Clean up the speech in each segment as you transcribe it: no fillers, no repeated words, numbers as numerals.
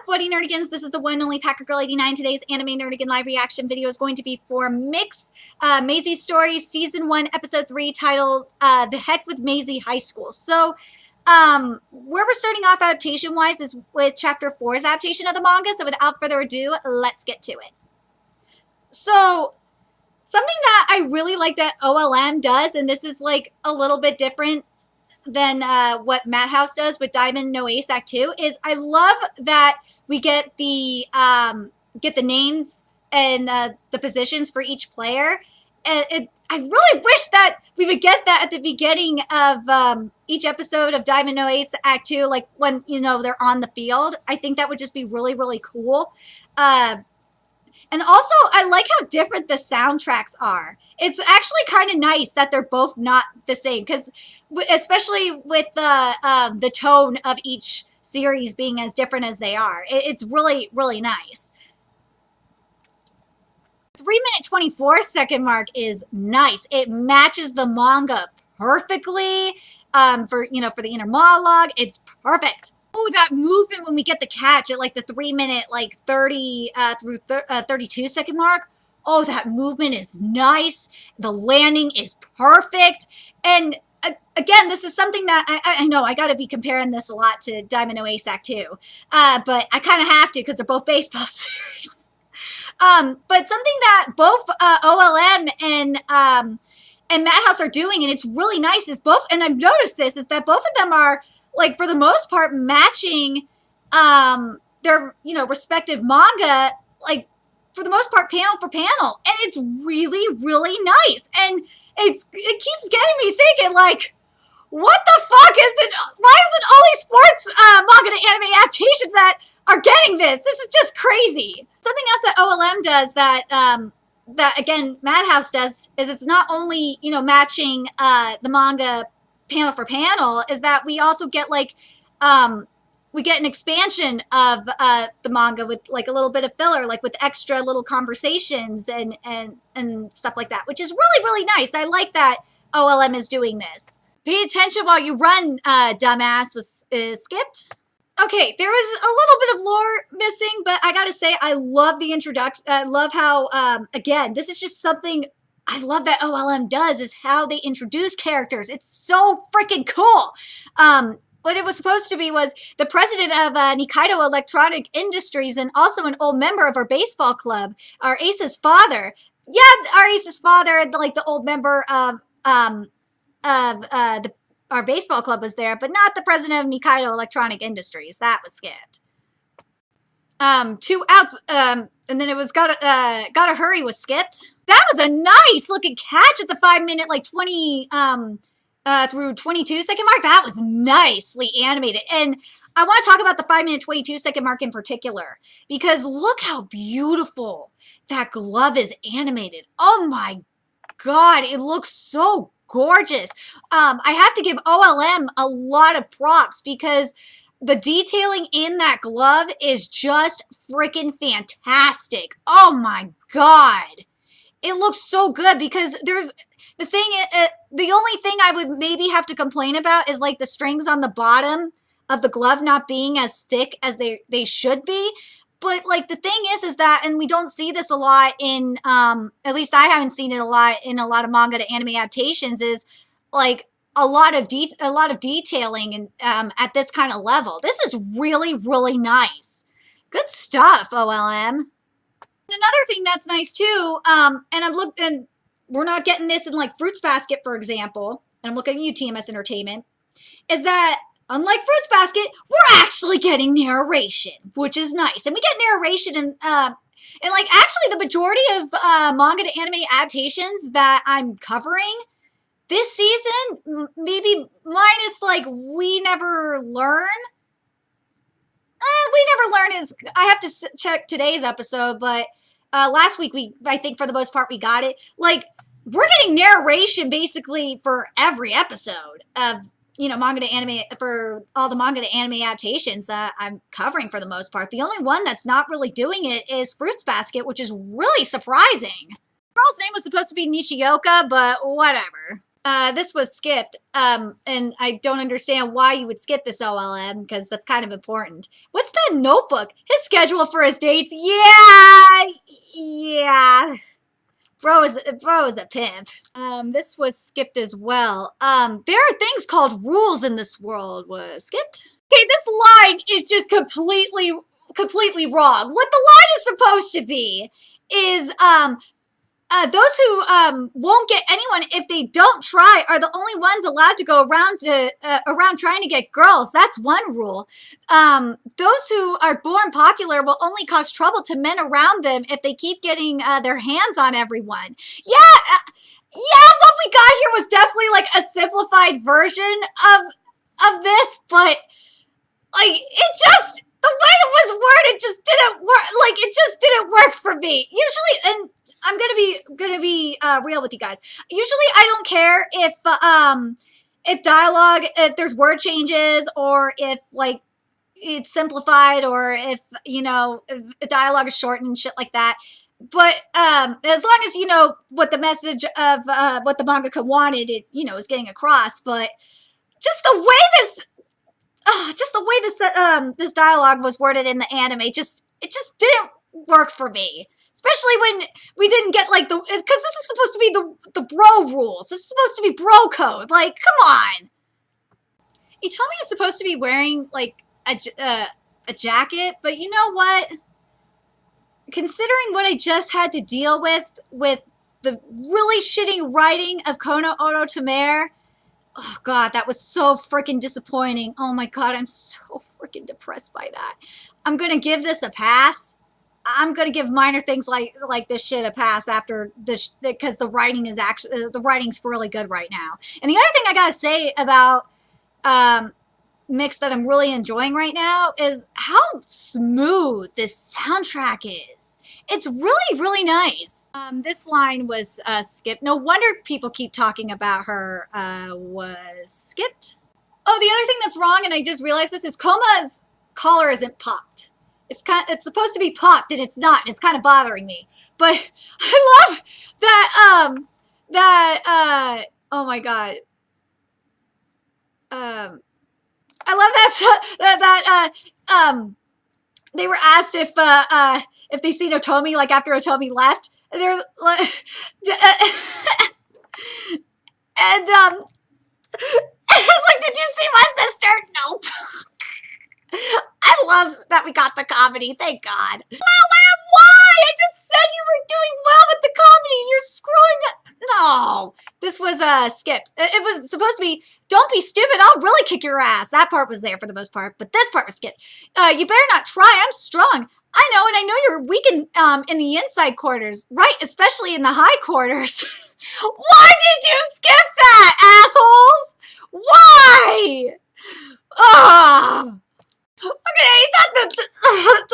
Buddy Nerdigans? This is the one and only Packer Girl 89. Today's anime nerdigan live reaction video is going to be for Mix Meisei Story Season 1 Episode 3 titled The Heck with Meisei High School. So where we're starting off adaptation-wise is with Chapter 4's adaptation of the manga. So without further ado, let's get to it. So something that I really like that OLM does, and this is like a little bit different than what Madhouse does with Diamond No Ace Act 2, is I love that we get the names and the positions for each player. And I really wish that we would get that at the beginning of each episode of Diamond No Ace Act 2, like when, you know, they're on the field. I think that would just be really, really cool. And also, I like how different the soundtracks are. It's actually kind of nice that they're both not the same, because especially with the tone of each series being as different as they are, it's really, really nice. 3-minute 24-second mark is nice. It matches the manga perfectly. For the inner monologue, it's perfect. Oh, that movement when we get the catch at like the 3-minute, like 30 through 32-second mark. Oh, that movement is nice. The landing is perfect. And again, this is something that I know I got to be comparing this a lot to Diamond No Ace Act 2. But I kind of have to because they're both baseball series. But something that both OLM and Madhouse are doing, and it's really nice, is both, and I've noticed this, is that both of them are, like, for the most part, matching their, respective manga, like, for the most part, panel for panel. And it's really, really nice. And it keeps getting me thinking, like, what the fuck is it? Why is it all these sports manga to anime adaptations that are getting this? This is just crazy. Something else that OLM does that again, Madhouse does, is it's not only, matching the manga panel for panel, is that we also get, like, we get an expansion of the manga with, like, a little bit of filler, like with extra little conversations and stuff like that, which is really, really nice. I like that OLM is doing this. Pay attention while you run, dumbass, was skipped. Okay, there was a little bit of lore missing, but I gotta say, I love the introduction. I love how, again, this is just something I love that OLM does, is how they introduce characters. It's so freaking cool. What it was supposed to be was the president of Nikaido Electronic Industries and also an old member of our baseball club, our Ace's father. Yeah, our Ace's father, like the old member of our baseball club was there, but not the president of Nikaido Electronic Industries. That was skipped. 2 outs, and then it was gotta hurry was skipped. That was a nice looking catch at the 5-minute, like 20 through 22-second mark. That was nicely animated. And I want to talk about the 5-minute 22-second mark in particular, because look how beautiful that glove is animated. Oh my God, it looks so gorgeous. I have to give OLM a lot of props, because the detailing in that glove is just freaking fantastic. Oh my God. It looks so good, because there's the thing, the only thing I would maybe have to complain about is like the strings on the bottom of the glove not being as thick as they should be. But like the thing is that, and we don't see this a lot in, at least I haven't seen it a lot in a lot of manga to anime adaptations, is like a lot of detailing and at this kind of level. This is really, really nice. Good stuff, OLM. Another thing that's nice too, and we're not getting this in like Fruits Basket, for example, and I'm looking at you, TMS Entertainment, is that unlike Fruits Basket, we're actually getting narration, which is nice. And we get narration and like actually the majority of manga to anime adaptations that I'm covering this season, maybe minus like We Never Learn. We Never Learn is, I have to check today's episode, but last week I think for the most part we got it. Like, we're getting narration basically for every episode of, manga to anime, for all the manga to anime adaptations that I'm covering for the most part. The only one that's not really doing it is Fruits Basket, which is really surprising. The girl's name was supposed to be Nishioka, but whatever. This was skipped, and I don't understand why you would skip this OLM, because that's kind of important. What's that notebook? His schedule for his dates? Yeah. Bro is a pimp. This was skipped as well. There are things called rules in this world. Was skipped. Okay, this line is just completely wrong. What the line is supposed to be is, those who won't get anyone if they don't try are the only ones allowed to go around trying to get girls. That's one rule. Those who are born popular will only cause trouble to men around them if they keep getting their hands on everyone. Yeah, what we got here was definitely like a simplified version of this, but like the way it was worded just didn't work. Like, it just didn't work for me. Usually, and I'm gonna be real with you guys. Usually, I don't care if dialogue, if there's word changes, or if like it's simplified, or if if the dialogue is shortened and shit like that. But as long as you know what the message of what the mangaka wanted, it is getting across. But just the way this dialogue was worded in the anime, it just didn't work for me. Especially when we didn't get like because this is supposed to be the bro rules. This is supposed to be bro code. Like, come on. Itomi is supposed to be wearing like a jacket, but you know what? Considering what I just had to deal with the really shitty writing of Kono Onotomare, oh god, that was so freaking disappointing. Oh my god, I'm so freaking depressed by that. I'm gonna give this a pass. I'm gonna give minor things like this shit a pass after this, because the writing is actually the writing's really good right now. And the other thing I gotta say about Mix that I'm really enjoying right now is how smooth this soundtrack is. It's really nice. This line was skipped. No wonder people keep talking about her. Was skipped. Oh, the other thing that's wrong, and I just realized this, is Koma's collar isn't popped. It's supposed to be popped, and it's not, and it's kind of bothering me. But I love that oh my god. I love that they were asked if they seen Otomi like after Otomi left. They're like, and it's like, did you see my sister? Nope. I love that we got the comedy. Thank God. Why? I just said you were doing well with the comedy, and you're screwing up. No, this was skipped. It was supposed to be, don't be stupid, I'll really kick your ass. That part was there for the most part, but this part was skipped. You better not try, I'm strong. I know, and I know you're weak in the inside quarters. Right, especially in the high quarters. Why did you skip that, assholes? Why? Ah. Okay, I thought that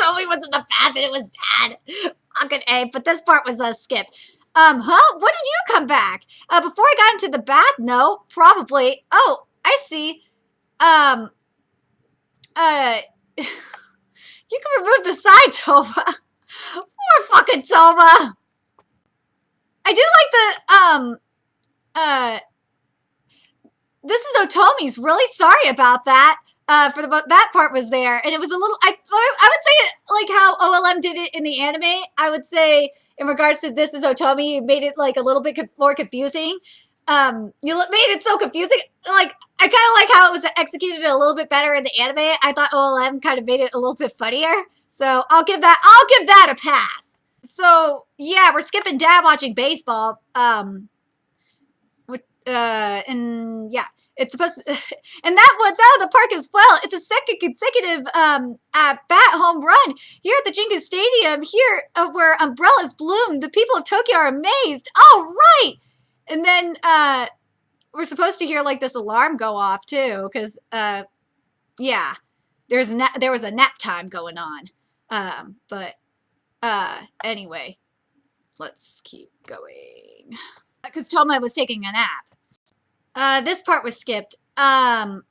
Toby was in the bath and it was Dad. Fucking A, but this part was skipped. Huh? When did you come back? Before I got into the bath? No, probably. Oh, I see. You can remove the side, Toma. Poor fucking Toma. I do like the, this is Otomi's. Really sorry about that. That part was there, and it was a little, I would say, like how OLM did it in the anime, I would say, in regards to This Is Otomi, made it, like, a little bit more confusing. You made it so confusing, like, I kind of like how it was executed a little bit better in the anime. I thought OLM kind of made it a little bit funnier, so I'll give that a pass. So, yeah, we're skipping Dad watching baseball, and, yeah. It's supposed to, and that one's out of the park as well. It's a second consecutive bat home run here at the Jingu Stadium. Here, where umbrellas bloom, the people of Tokyo are amazed. All right, and then we're supposed to hear like this alarm go off too, because yeah, there was a nap time going on. But anyway, let's keep going because Toma was taking a nap. This part was skipped. Some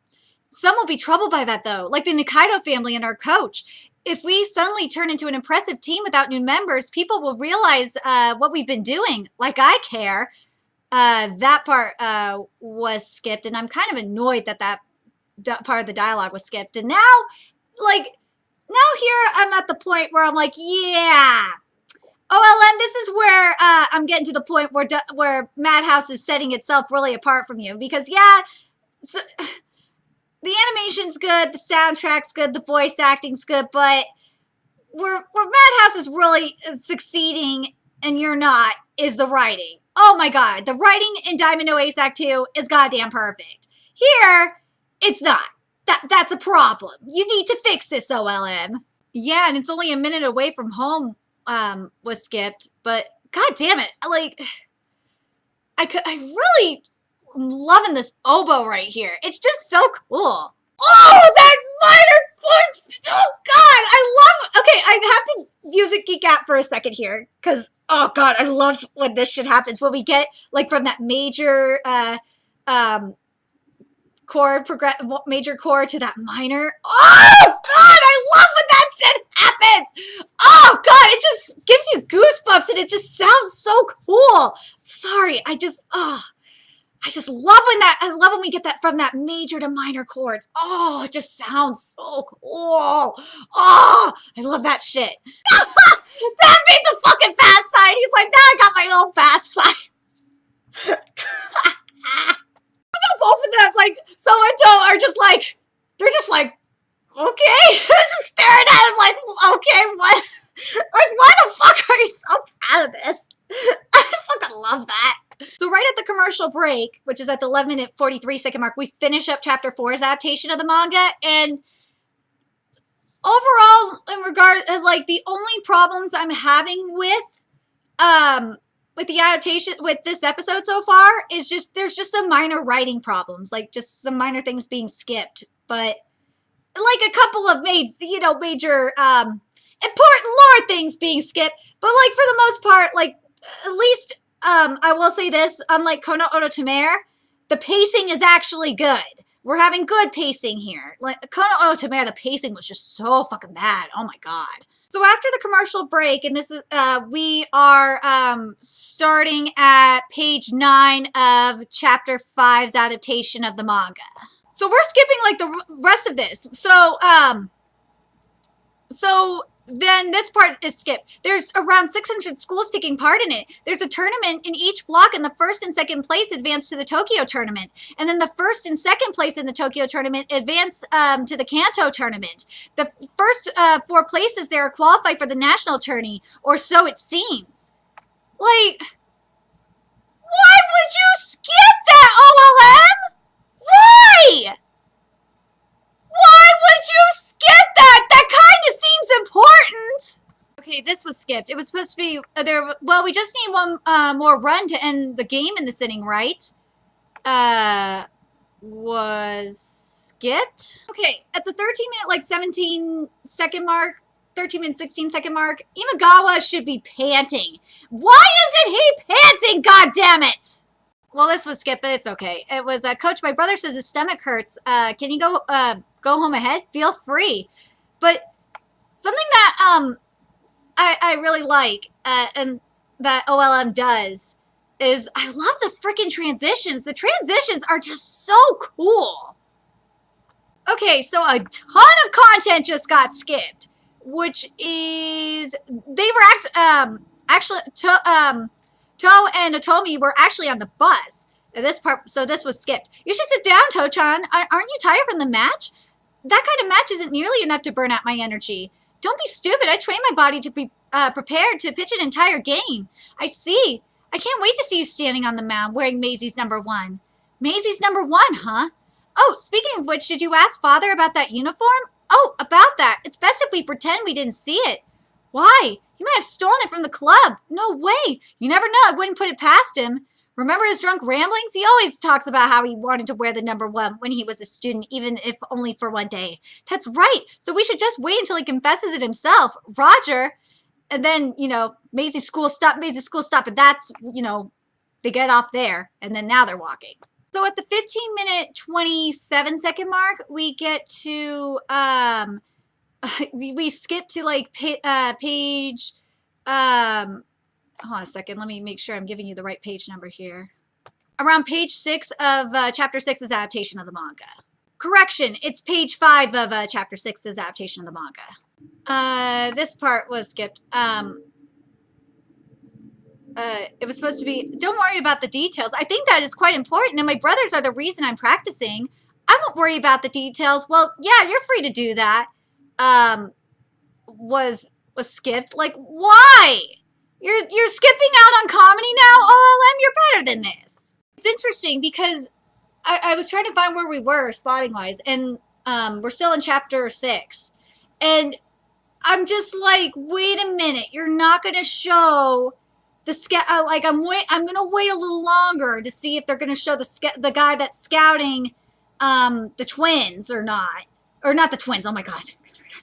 will be troubled by that, though, like the Nikaido family and our coach. If we suddenly turn into an impressive team without new members, people will realize what we've been doing. Like I care. that part was skipped, and I'm kind of annoyed that part of the dialogue was skipped. And now, like, now here I'm at the point where I'm like, yeah, OLM, this is where I'm getting to the point where Madhouse is setting itself really apart from you. Because, yeah, so, the animation's good, the soundtrack's good, the voice acting's good, but where Madhouse is really succeeding and you're not is the writing. Oh my god, the writing in Diamond No Ace Act 2 is goddamn perfect. Here, it's not. That's a problem. You need to fix this, OLM. Yeah, and it's only a minute away from home was skipped, but god damn it, like, I really am loving this oboe right here. It's just so cool. Oh, that minor chord! Oh god, I love. Okay, I have to use a geek out for a second here, because oh god, I love when this shit happens. When we get like from that major major chord to that minor. Oh god, I love when that shit happens. Oh god, it just gives you goosebumps and it just sounds so cool. Sorry, I just love I love when we get that from that major to minor chords. Oh, it just sounds so cool. Oh, I love that shit. That made the fucking fast sign. He's like, now I got my own fast sign. Both of them, like, So and So are just like, they're just like, okay. They're just staring at him like, okay, what? Like, why the fuck are you so proud of this? I fucking love that. So right at the commercial break, which is at the 11-minute 43-second mark, we finish up chapter 4's adaptation of the manga, and overall, in regard, like, the only problems I'm having with the adaptation, with this episode so far, is just, there's just some minor writing problems, like, just some minor things being skipped, but, like, a couple of major, important lore things being skipped, but, like, for the most part, like, at least, I will say this, unlike Kono Ototomere, the pacing is actually good. We're having good pacing here. Like, Kono Ototomere, the pacing was just so fucking bad. Oh my god. So after the commercial break, and this is, we are, starting at page 9 of chapter 5's adaptation of the manga. So we're skipping, like, the rest of this. So then this part is skipped. There's around 600 schools taking part in it. There's a tournament in each block, and the first and second place advance to the Tokyo tournament. And then the first and second place in the Tokyo tournament advance to the Kanto tournament. The first 4 places there are qualified for the national tourney, or so it seems. Like, why would you skip that, OLM? Why? Why would you skip that? That kind of seems important. Okay, this was skipped. It was supposed to be there. Well, we just need one more run to end the game in this inning, right? Was skipped. Okay, at the 13-minute, like 17-second mark, 13-minute 16-second mark, Imagawa should be panting. Why isn't he panting? God damn it! Well, this was skipped, but it's okay. It was, Coach, my brother says his stomach hurts. Can you go home ahead? Feel free. But something that, I really like, and that OLM does, is I love the freaking transitions. The transitions are just so cool. Okay, so a ton of content just got skipped, which is, they were actually, To and Otomi were actually on the bus. This part, so this was skipped. You should sit down, To-chan. Aren't you tired from the match? That kind of match isn't nearly enough to burn out my energy. Don't be stupid. I trained my body to be prepared to pitch an entire game. I see. I can't wait to see you standing on the mound wearing Meisei's #1. Meisei's #1, huh? Oh, speaking of which, did you ask Father about that uniform? Oh, about that. It's best if we pretend we didn't see it. Why? He might have stolen it from the club. No way. You never know. I wouldn't put it past him. Remember his drunk ramblings? He always talks about how he wanted to wear the #1 when he was a student, even if only for one day. That's right. So we should just wait until he confesses it himself. Roger. And then, Meisei's school stop, and that's, they get off there. And then now they're walking. So at the 15-minute 27-second mark, we get to, we skip to, like, page, hold on a second. Let me make sure I'm giving you the right page number here. around page 6 of chapter 6's adaptation of the manga. Correction, it's page 5 of chapter 6's adaptation of the manga. This part was skipped. It was supposed to be, don't worry about the details. I think that is quite important, and my brothers are the reason I'm practicing. I won't worry about the details. Well, yeah, you're free to do that. Was skipped. Like, why? You're skipping out on comedy now? OLM, you're better than this. It's interesting because I was trying to find where we were spotting-wise, and we're still in chapter 6. And I'm just like, wait a minute. You're not going to show the I'm gonna wait a little longer to see if they're gonna show the guy that's scouting the twins or not the twins. Oh my god,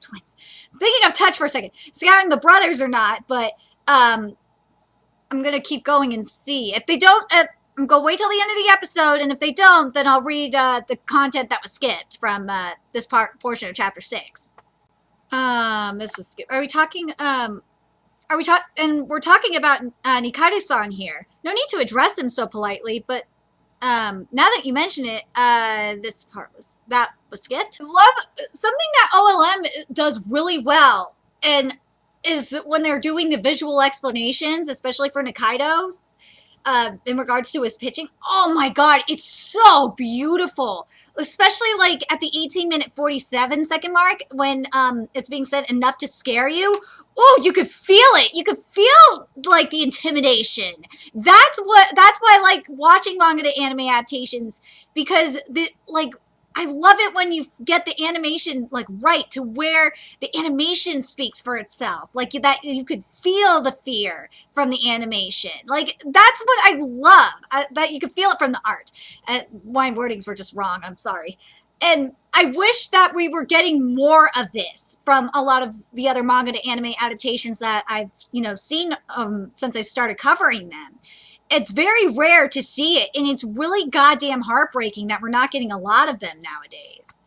twins. I'm thinking of Touch for a second. Scouting the brothers or not, but I'm gonna keep going and see if they don't. I'm gonna wait till the end of the episode, and if they don't, then I'll read the content that was skipped from this portion of chapter 6. This was skipped. Are we talking? And we're talking about Nikaido-san here. No need to address him so politely, but now that you mention it, this part was skipped. Love something that OLM does really well, and is when they're doing the visual explanations, especially for Nikaido, in regards to his pitching. Oh my god, it's so beautiful. Especially like at the 18-minute 47-second mark when it's being said enough to scare you. Oh, you could feel it. You could feel like the intimidation. That's why I like watching manga to anime adaptations, because I love it when you get the animation like right to where the animation speaks for itself. Like that you could feel the fear from the animation. Like that's what I love. That you could feel it from the art. My wordings were just wrong. I'm sorry. And I wish that we were getting more of this from a lot of the other manga to anime adaptations that I've, seen since I started covering them. It's very rare to see it, and it's really goddamn heartbreaking that we're not getting a lot of them nowadays.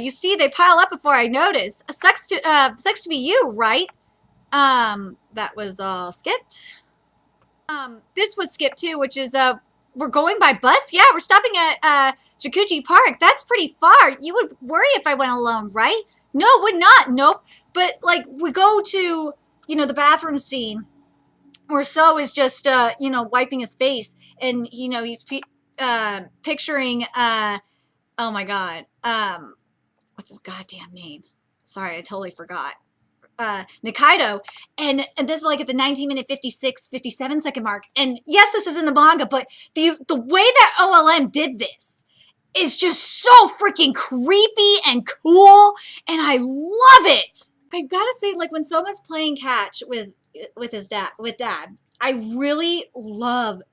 You see, they pile up before I notice. Sucks to be you, right? That was all skipped. This was skipped too, which is, we're going by bus? Yeah, we're stopping at, Jakuji Park. That's pretty far. You would worry if I went alone, right? No, would not. Nope. But, like, we go to, the bathroom scene where So is just, wiping his face, and, he's picturing, oh my god, what's his goddamn name? Sorry, I totally forgot. Nikaido, and this is like at the 19-minute 57-second mark, and yes, this is in the manga, but the way that OLM did this is just so freaking creepy and cool, and I love it. I gotta say, like, when Soma's playing catch with dad, I really love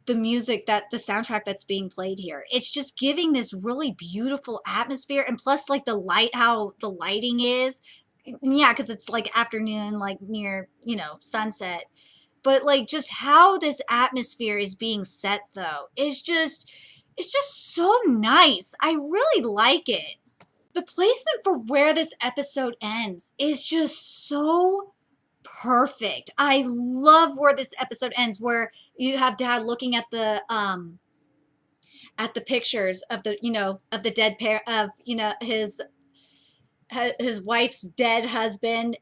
the music, the soundtrack that's being played here. It's just giving this really beautiful atmosphere, and plus, like, how the lighting is. Yeah, because it's like afternoon, like near, sunset. But like just how this atmosphere is being set though is it's just so nice. I really like it. The placement for where this episode ends is just so perfect. I love where this episode ends, where you have Dad looking at the pictures of the dead pair of, his wife's dead husband.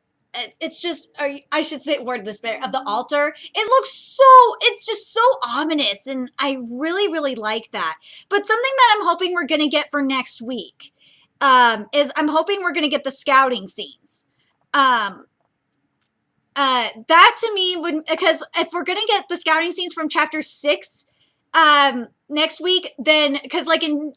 It's just, I should say word this better, of the altar. It's just so ominous, and I really, really like that. But something that I'm hoping we're going to get for next week is I'm hoping we're going to get the scouting scenes. That to me would, because if we're going to get the scouting scenes from chapter 6 next week, then, because like in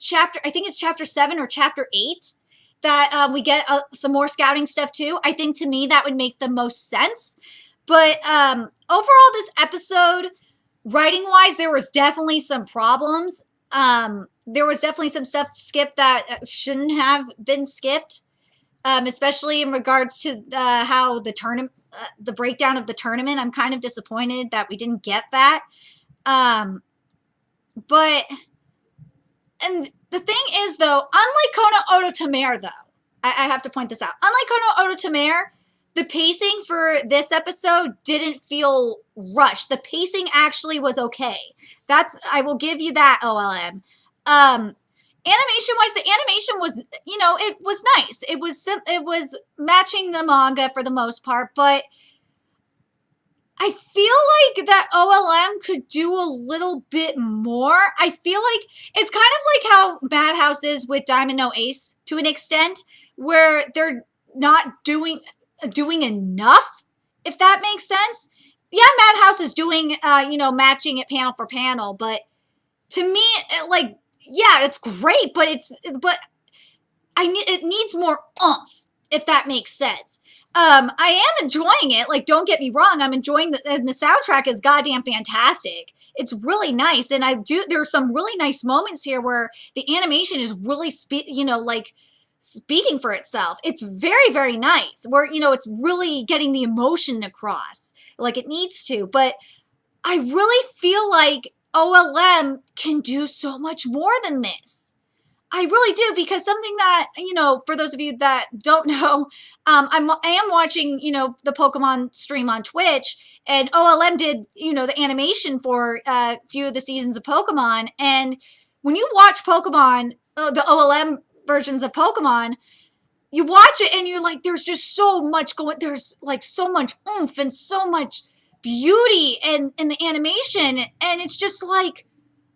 I think it's chapter 7 or chapter 8, that we get some more scouting stuff too. I think to me that would make the most sense. But overall, this episode, writing-wise, there was definitely some problems. There was definitely some stuff skipped that shouldn't have been skipped, especially in regards to how the tournament, the breakdown of the tournament. I'm kind of disappointed that we didn't get that. But, and the thing is, though, unlike Kono Ototomare, though, I have to point this out. Unlike Kono Ototomare, the pacing for this episode didn't feel rushed. The pacing actually was okay. I will give you that, OLM. Animation-wise, the animation was, you know, it was nice. It was matching the manga for the most part, but I feel like that OLM could do a little bit more. I feel like it's kind of like how Madhouse is with Diamond No Ace to an extent, where they're not doing enough, if that makes sense. Yeah, Madhouse is doing, you know, matching it panel for panel, but to me, like, yeah, it's great, but it needs more oomph, if that makes sense. I am enjoying it. Like, don't get me wrong. I'm enjoying and the soundtrack is goddamn fantastic. It's really nice. And there are some really nice moments here where the animation is really, you know, like speaking for itself. It's very, very nice where, you know, it's really getting the emotion across like it needs to. But I really feel like OLM can do so much more than this. I really do, because something that, you know, for those of you that don't know, I am watching, you know, the Pokemon stream on Twitch, and OLM did, you know, the animation for a few of the seasons of Pokemon, and when you watch Pokemon, the OLM versions of Pokemon, you watch it and you're like, there's just so much there's like so much oomph and so much beauty in the animation, and it's just like,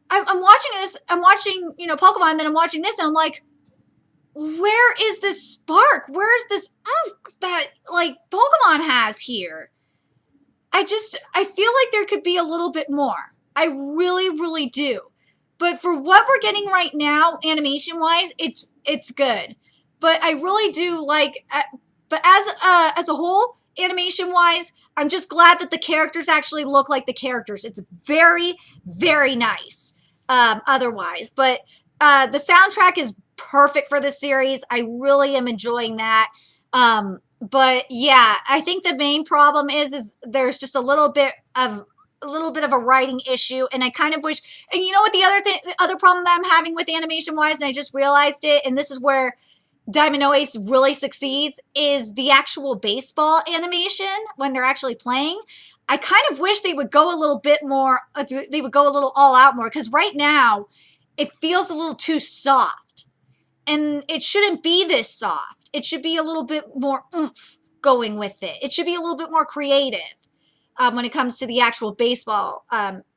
I'm watching this, I'm watching, you know, Pokemon, and then I'm watching this, and I'm like, where is this spark? Where's this oomph that, like, Pokemon has here? I feel like there could be a little bit more. I really, really do. But for what we're getting right now, animation-wise, it's good. But I really do like, but as a whole, animation-wise, I'm just glad that the characters actually look like the characters. It's very, very nice. Otherwise, but the soundtrack is perfect for this series. I really am enjoying that. But yeah, I think the main problem is there's just a little bit of a writing issue, and I kind of wish. And you know what, the other problem that I'm having with animation wise, and I just realized it, and this is where Diamond No Ace really succeeds, is the actual baseball animation when they're actually playing. I kind of wish they would go a little bit more, they would go a little all out more, because right now it feels a little too soft, and it shouldn't be this soft. It should be a little bit more oomph going with it. It should be a little bit more creative when it comes to the actual baseball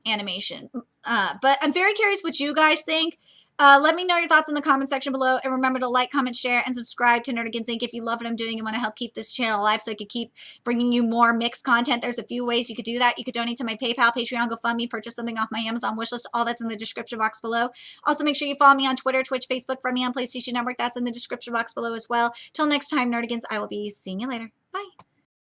animation. But I'm very curious what you guys think. Let me know your thoughts in the comment section below, and remember to like, comment, share, and subscribe to Nerdigans Inc. if you love what I'm doing and want to help keep this channel alive so I can keep bringing you more mixed content. There's a few ways you could do that. You could donate to my PayPal, Patreon, GoFundMe, purchase something off my Amazon wishlist. All that's in the description box below. Also, make sure you follow me on Twitter, Twitch, Facebook, friend me on PlayStation Network. That's in the description box below as well. Till next time, Nerdigans, I will be seeing you later.